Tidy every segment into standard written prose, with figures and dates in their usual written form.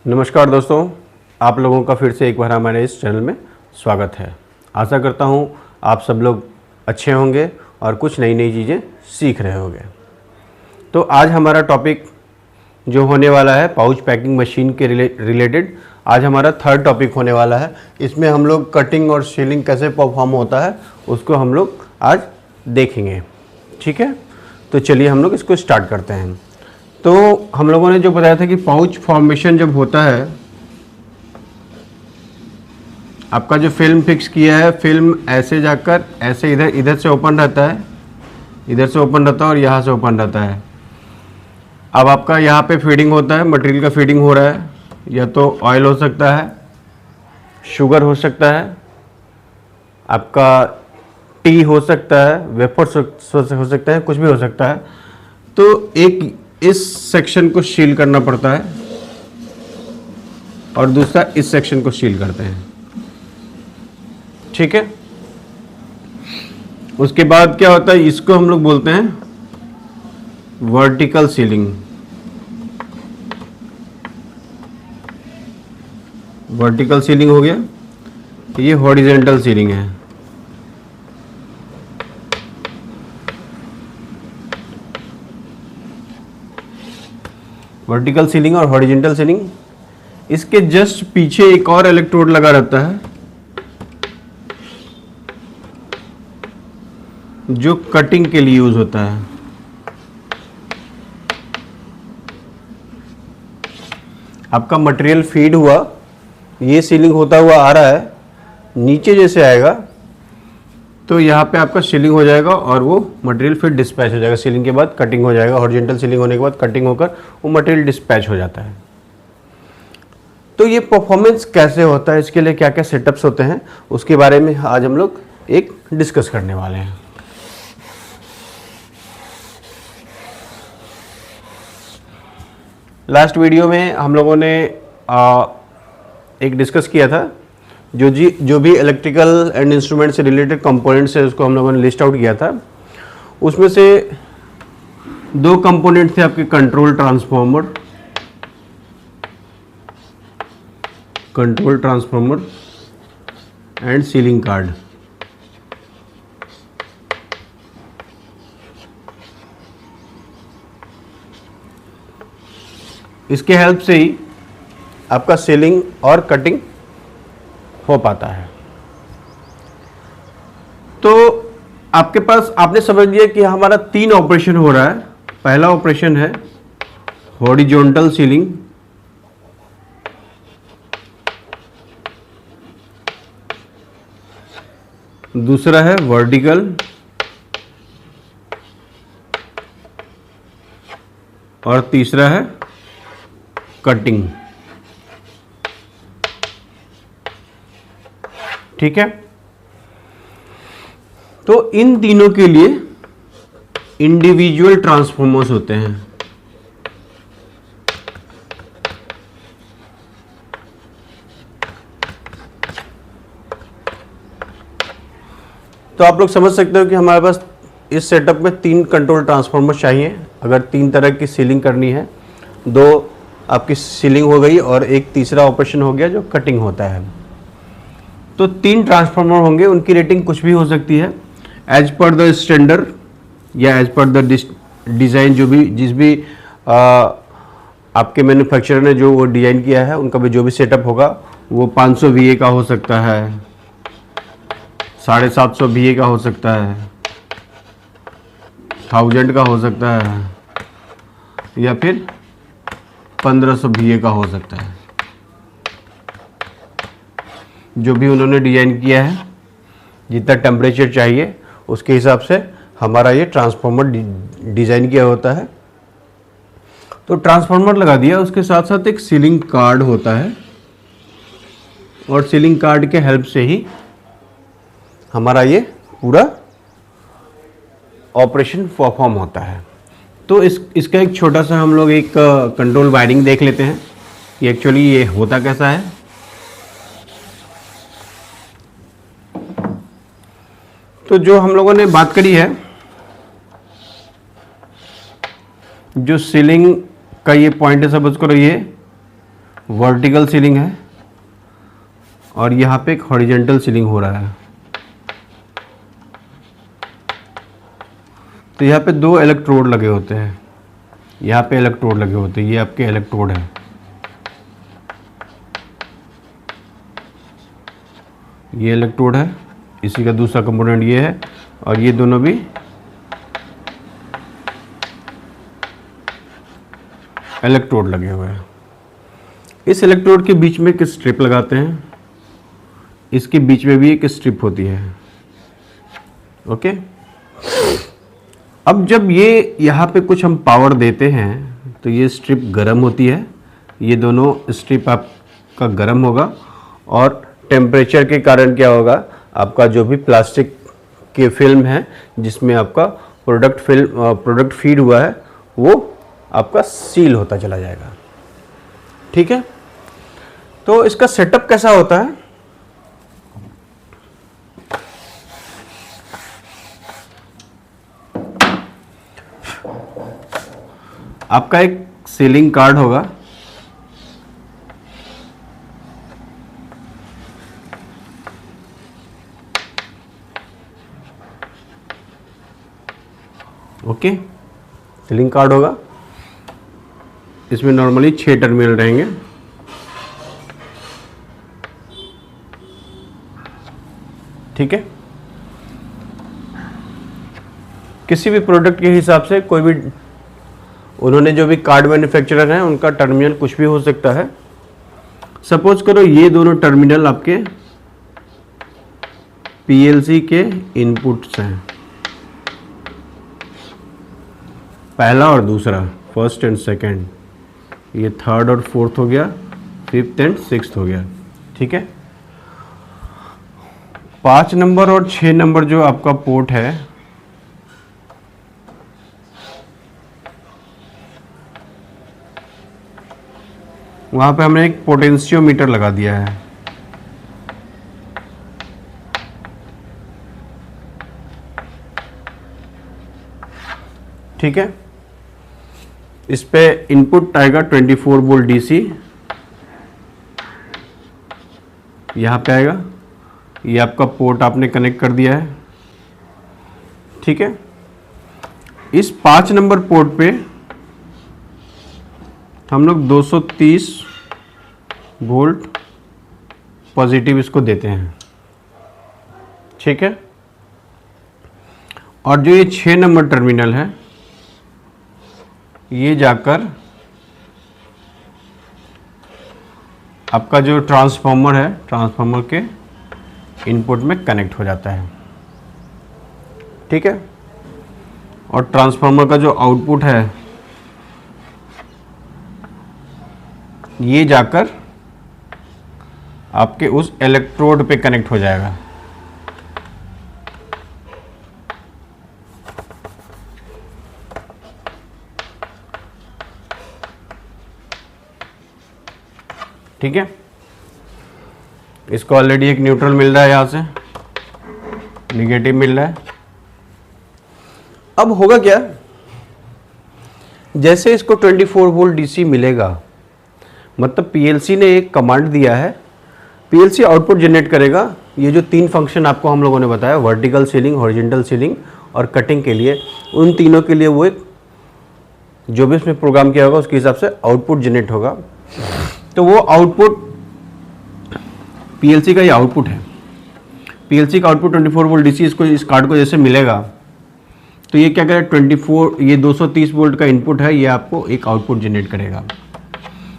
नमस्कार दोस्तों, आप लोगों का फिर से एक बार हमारे इस चैनल में स्वागत है। आशा करता हूँ आप सब लोग अच्छे होंगे और कुछ नई नई चीज़ें सीख रहे होंगे। तो आज हमारा टॉपिक जो होने वाला है पाउच पैकिंग मशीन के रिलेटेड आज हमारा थर्ड टॉपिक होने वाला है। इसमें हम लोग कटिंग और सीलिंग कैसे परफॉर्म होता है उसको हम लोग आज देखेंगे। ठीक है, तो चलिए हम लोग इसको स्टार्ट करते हैं। तो हम लोगों ने जो बताया था कि पाउच फॉर्मेशन जब होता है, आपका जो फिल्म फिक्स किया है, फिल्म ऐसे जाकर ऐसे इधर से ओपन रहता है, इधर से ओपन रहता है और यहाँ से ओपन रहता है। अब आपका यहाँ पे फीडिंग होता है, मटेरियल का फीडिंग हो रहा है, या तो ऑयल हो सकता है, शुगर हो सकता है, आपका टी हो सकता है, वेफर्स हो सकता है, कुछ भी हो सकता है। तो एक इस सेक्शन को सील करना पड़ता है और दूसरा इस सेक्शन को सील करते हैं। ठीक है, उसके बाद क्या होता है, इसको हम लोग बोलते हैं वर्टिकल सीलिंग। वर्टिकल सीलिंग हो गया, ये हॉरिजॉन्टल सीलिंग है। वर्टिकल सीलिंग और हॉरिजॉन्टल सीलिंग, इसके जस्ट पीछे एक और इलेक्ट्रोड लगा रहता है जो कटिंग के लिए यूज होता है। आपका मटेरियल फीड हुआ, ये सीलिंग होता हुआ आ रहा है, नीचे जैसे आएगा तो यहाँ पे आपका सीलिंग हो जाएगा और वो मटेरियल फिर डिस्पैच हो जाएगा। सीलिंग के बाद कटिंग हो जाएगा, हॉरिजॉन्टल सीलिंग होने के बाद कटिंग होकर वो मटेरियल डिस्पैच हो जाता है। तो ये परफॉर्मेंस कैसे होता है, इसके लिए क्या क्या सेटअप्स होते हैं, उसके बारे में आज हम लोग एक डिस्कस करने वाले हैं। लास्ट वीडियो में हम लोगों ने एक डिस्कस किया था, जो भी इलेक्ट्रिकल एंड इंस्ट्रूमेंट से रिलेटेड कंपोनेंट्स है उसको हम लोगों ने लिस्ट आउट किया था। उसमें से दो कंपोनेंट थे आपके control transformer and ceiling card. इसके हेल्प से ही आपका सीलिंग और कटिंग हो पाता है। तो आपके पास आपने समझ लिया कि हमारा 3 ऑपरेशन हो रहा है। पहला ऑपरेशन है हॉरिजॉन्टल सीलिंग, दूसरा है वर्टिकल और तीसरा है कटिंग। ठीक है, तो इन तीनों के लिए इंडिविजुअल ट्रांसफॉर्मर्स होते हैं। तो आप लोग समझ सकते हो कि हमारे पास इस सेटअप में 3 कंट्रोल ट्रांसफॉर्मर चाहिए अगर 3 तरह की सीलिंग करनी है। 2 आपकी सीलिंग हो गई और एक तीसरा ऑपरेशन हो गया जो कटिंग होता है। तो 3 ट्रांसफार्मर होंगे, उनकी रेटिंग कुछ भी हो सकती है एज पर द स्टैंडर्ड या एज पर द डिज़ाइन। जिस भी आपके मैन्युफैक्चरर ने जो वो डिज़ाइन किया है, उनका भी जो भी सेटअप होगा वो 500 VA का हो सकता है, 750 VA का हो सकता है, 1000 का हो सकता है, या फिर 1500 VA का हो सकता है। जो भी उन्होंने डिज़ाइन किया है, जितना टेम्परेचर चाहिए उसके हिसाब से हमारा ये ट्रांसफार्मर डिज़ाइन किया होता है। तो ट्रांसफार्मर लगा दिया, उसके साथ साथ एक सीलिंग कार्ड होता है और सीलिंग कार्ड के हेल्प से ही हमारा ये पूरा ऑपरेशन परफॉर्म होता है। तो इसका एक छोटा सा हम लोग एक कंट्रोल वायरिंग देख लेते हैं कि एक्चुअली ये होता कैसा है। तो जो हम लोगों ने बात करी है, जो सीलिंग का ये पॉइंट है, सपोज करो ये वर्टिकल सीलिंग है और यहाँ पे एक हॉरिजेंटल सीलिंग हो रहा है। तो यहाँ पे 2 इलेक्ट्रोड लगे होते हैं, यहाँ पे इलेक्ट्रोड लगे होते हैं, ये आपके इलेक्ट्रोड हैं। ये इलेक्ट्रोड है, इसी का दूसरा कंपोनेंट ये है और ये दोनों भी इलेक्ट्रोड लगे हुए हैं। इस इलेक्ट्रोड के बीच में एक स्ट्रिप लगाते हैं, इसके बीच में भी एक स्ट्रिप होती है। ओके, अब जब ये यहाँ पे कुछ हम पावर देते हैं तो ये स्ट्रिप गर्म होती है, ये दोनों स्ट्रिप आपका गर्म होगा और टेम्परेचर के कारण क्या होगा, आपका जो भी प्लास्टिक के फिल्म है जिसमें आपका प्रोडक्ट फीड हुआ है वो आपका सील होता चला जाएगा। ठीक है, तो इसका सेटअप कैसा होता है? आपका एक सीलिंग कार्ड होगा, ओके, सीलिंग कार्ड होगा। इसमें नॉर्मली 6 टर्मिनल रहेंगे। ठीक है, किसी भी प्रोडक्ट के हिसाब से कोई भी उन्होंने जो भी कार्ड मैन्युफैक्चरर हैं उनका टर्मिनल कुछ भी हो सकता है। सपोज करो ये दोनों टर्मिनल आपके पीएलसी के इनपुट्स हैं, पहला और दूसरा, फर्स्ट एंड सेकंड, ये थर्ड और फोर्थ हो गया, फिफ्थ एंड सिक्स्थ हो गया। ठीक है, 5 नंबर और 6 नंबर जो आपका पोर्ट है वहां पे हमने एक पोटेंशियोमीटर लगा दिया है। ठीक है, इस पे इनपुट आएगा 24 वोल्ट डीसी, यहां पे आएगा, ये आपका पोर्ट आपने कनेक्ट कर दिया है। ठीक है, इस 5 नंबर पोर्ट पे हम लोग 230 वोल्ट पॉजिटिव इसको देते हैं। ठीक है, और जो ये 6 नंबर टर्मिनल है ये जाकर आपका जो ट्रांसफार्मर है, ट्रांसफार्मर के इनपुट में कनेक्ट हो जाता है। ठीक है, और ट्रांसफार्मर का जो आउटपुट है ये जाकर आपके उस इलेक्ट्रोड पे कनेक्ट हो जाएगा। ठीक है, इसको ऑलरेडी एक न्यूट्रल मिल रहा है, यहां से निगेटिव मिल रहा है। अब होगा क्या, जैसे इसको 24 वोल्ट डीसी मिलेगा, मतलब पीएलसी ने एक कमांड दिया है, पीएलसी आउटपुट जनरेट करेगा। ये जो 3 फंक्शन आपको हम लोगों ने बताया, वर्टिकल सीलिंग, हॉरिजॉन्टल सीलिंग और कटिंग के लिए, उन तीनों के लिए वो एक जो भी इसमें प्रोग्राम किया होगा उसके हिसाब से आउटपुट जनरेट होगा। तो वो आउटपुट पीएलसी का ये आउटपुट है, पीएलसी का आउटपुट 24 वोल्ट डीसी इसको, इस कार्ड को जैसे मिलेगा तो ये क्या करेगा, 24 ये 230 वोल्ट का इनपुट है, ये आपको एक आउटपुट जनरेट करेगा।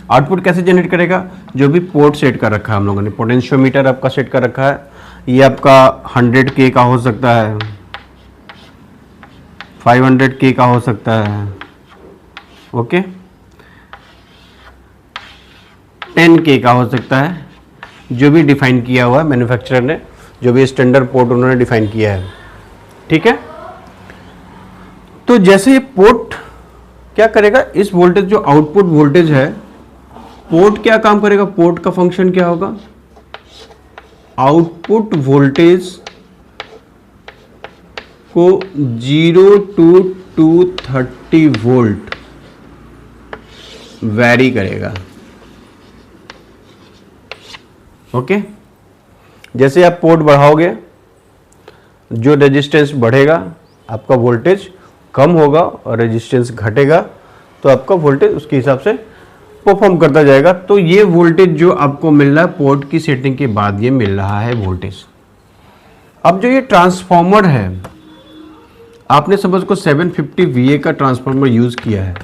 आउटपुट कैसे जनरेट करेगा, जो भी पोर्ट सेट कर रखा है हम लोगों ने, पोटेंशियोमीटर आपका सेट कर रखा है, ये आपका 100K का हो सकता है, 500K का हो सकता है, ओके, 10K का हो सकता है, जो भी डिफाइन किया हुआ है मैन्युफैक्चरर ने, जो भी स्टैंडर्ड पोर्ट उन्होंने डिफाइन किया है। ठीक है, तो जैसे ये पोर्ट क्या करेगा, इस वोल्टेज जो आउटपुट वोल्टेज है, पोर्ट क्या काम करेगा, पोर्ट का फंक्शन क्या होगा, आउटपुट वोल्टेज को 0 to 230 वोल्ट वैरी करेगा। ओके, जैसे आप पोर्ट बढ़ाओगे जो रेजिस्टेंस बढ़ेगा आपका वोल्टेज कम होगा और रेजिस्टेंस घटेगा तो आपका वोल्टेज उसके हिसाब से परफॉर्म करता जाएगा। तो ये वोल्टेज जो आपको मिल रहा है पोर्ट की सेटिंग के बाद ये मिल रहा है वोल्टेज। अब जो ये ट्रांसफॉर्मर है, आपने सपोज को 750 VA का ट्रांसफॉर्मर यूज किया है,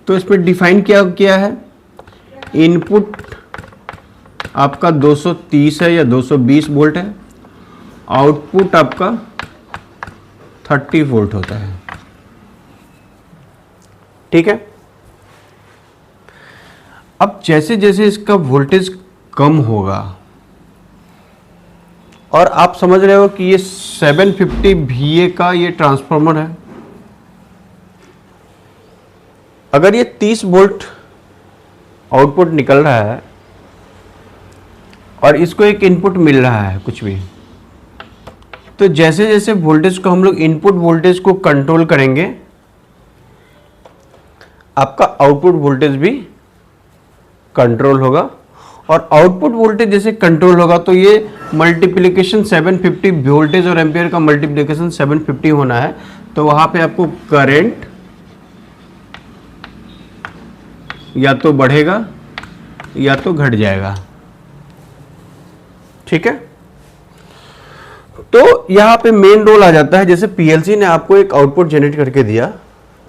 तो इसमें डिफाइन क्या किया है, इनपुट आपका 230 है या 220 वोल्ट है, आउटपुट आपका 30 वोल्ट होता है। ठीक है, अब जैसे जैसे इसका वोल्टेज कम होगा, और आप समझ रहे हो कि ये 750 VA का ये ट्रांसफार्मर है, अगर ये 30 वोल्ट आउटपुट निकल रहा है और इसको एक इनपुट मिल रहा है कुछ भी, तो जैसे जैसे वोल्टेज को हम लोग इनपुट वोल्टेज को कंट्रोल करेंगे, आपका आउटपुट वोल्टेज भी कंट्रोल होगा। और आउटपुट वोल्टेज जैसे कंट्रोल होगा तो ये मल्टीप्लिकेशन 750 वोल्टेज और एम्पियर का मल्टीप्लिकेशन 750 होना है, तो वहां पे आपको करंट या तो बढ़ेगा या तो घट जाएगा। ठीक है, तो यहां पे मेन रोल आ जाता है, जैसे पीएलसी ने आपको एक आउटपुट जनरेट करके दिया,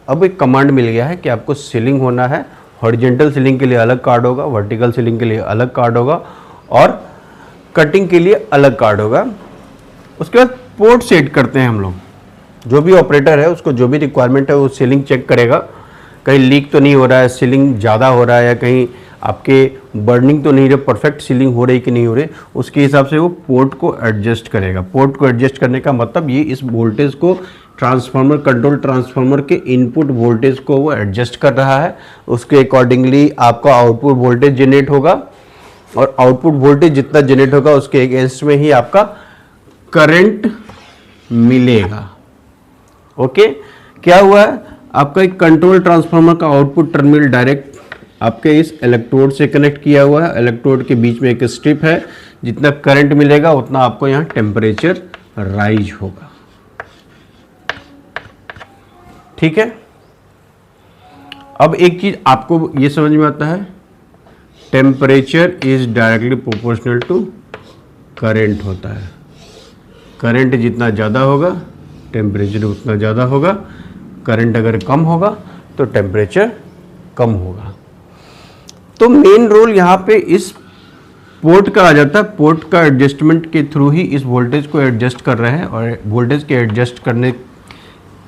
अब एक कमांड मिल गया है कि आपको सीलिंग होना है, हॉरिजॉन्टल सीलिंग के लिए अलग कार्ड होगा, वर्टिकल सीलिंग के लिए अलग कार्ड होगा और कटिंग के लिए अलग कार्ड होगा। उसके बाद पोर्ट सेट करते हैं हम लोग, जो भी ऑपरेटर है उसको जो भी रिक्वायरमेंट है वो सीलिंग चेक करेगा, कहीं लीक तो नहीं हो रहा है, सीलिंग ज़्यादा हो रहा है या कहीं आपके बर्निंग तो नहीं रही, परफेक्ट सीलिंग हो रही कि नहीं हो रही, उसके हिसाब से वो पोर्ट को एडजस्ट करेगा। पोर्ट को एडजस्ट करने का मतलब ये इस वोल्टेज को ट्रांसफार्मर कंट्रोल ट्रांसफार्मर के इनपुट वोल्टेज को वो एडजस्ट कर रहा है, उसके अकॉर्डिंगली आपका आउटपुट वोल्टेज जनरेट होगा और आउटपुट वोल्टेज जितना जनरेट होगा उसके अगेंस्ट में ही आपका करंट मिलेगा। ओके, क्या हुआ है, आपका एक कंट्रोल ट्रांसफार्मर का आउटपुट टर्मिनल डायरेक्ट आपके इस इलेक्ट्रोड से कनेक्ट किया हुआ है, इलेक्ट्रोड के बीच में एक स्ट्रिप है, जितना करंट मिलेगा उतना आपको यहाँ टेम्परेचर राइज होगा। ठीक है, अब एक चीज आपको ये समझ में आता है, temperature is directly proportional to current होता है। करंट जितना ज़्यादा होगा टेम्परेचर उतना ज़्यादा होगा, करंट अगर कम होगा तो टेम्परेचर कम होगा। तो मेन रोल यहाँ पे इस पोर्ट का आ जाता है, पोर्ट का एडजस्टमेंट के थ्रू ही इस वोल्टेज को एडजस्ट कर रहे हैं और वोल्टेज के एडजस्ट करने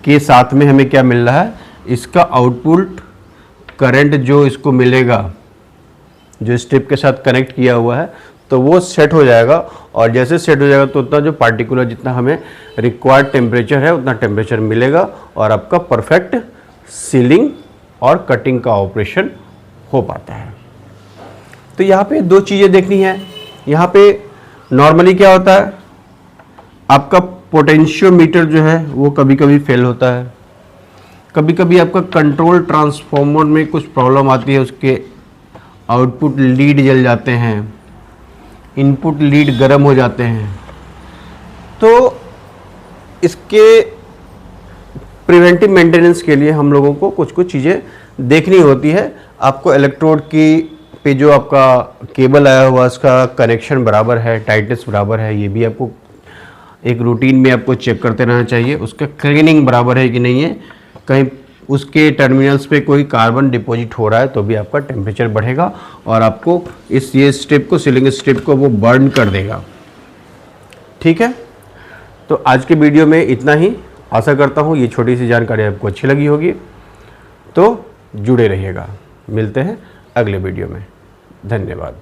के साथ में हमें क्या मिल रहा है, इसका आउटपुट करंट जो इसको मिलेगा, जो स्ट्रिप के साथ कनेक्ट किया हुआ है, तो वो सेट हो जाएगा और जैसे सेट हो जाएगा तो उतना जो पार्टिकुलर जितना हमें रिक्वायर्ड टेम्परेचर है उतना टेम्परेचर मिलेगा और आपका परफेक्ट सीलिंग और कटिंग का ऑपरेशन हो पाता है। तो यहाँ पे दो चीज़ें देखनी है। यहाँ पे नॉर्मली क्या होता है, आपका पोटेंशियोमीटर जो है वो कभी कभी फेल होता है, कभी कभी आपका कंट्रोल ट्रांसफार्मर में कुछ प्रॉब्लम आती है, उसके आउटपुट लीड जल जाते हैं, इनपुट लीड गर्म हो जाते हैं। तो इसके प्रिवेंटिव मेंटेनेंस के लिए हम लोगों को कुछ कुछ चीज़ें देखनी होती है। आपको इलेक्ट्रोड की पे जो आपका केबल आया हुआ उसका कनेक्शन बराबर है, टाइटनेस बराबर है, ये भी आपको एक रूटीन में आपको चेक करते रहना चाहिए। उसका क्लीनिंग बराबर है कि नहीं है, कहीं उसके टर्मिनल्स पे कोई कार्बन डिपॉजिट हो रहा है तो भी आपका टेम्परेचर बढ़ेगा और आपको ये स्ट्रिप को, सीलिंग स्ट्रिप को वो बर्न कर देगा। ठीक है, तो आज के वीडियो में इतना ही। आशा करता हूँ ये छोटी सी जानकारी आपको अच्छी लगी होगी, तो जुड़े रहिएगा। मिलते हैं अगले वीडियो में। धन्यवाद।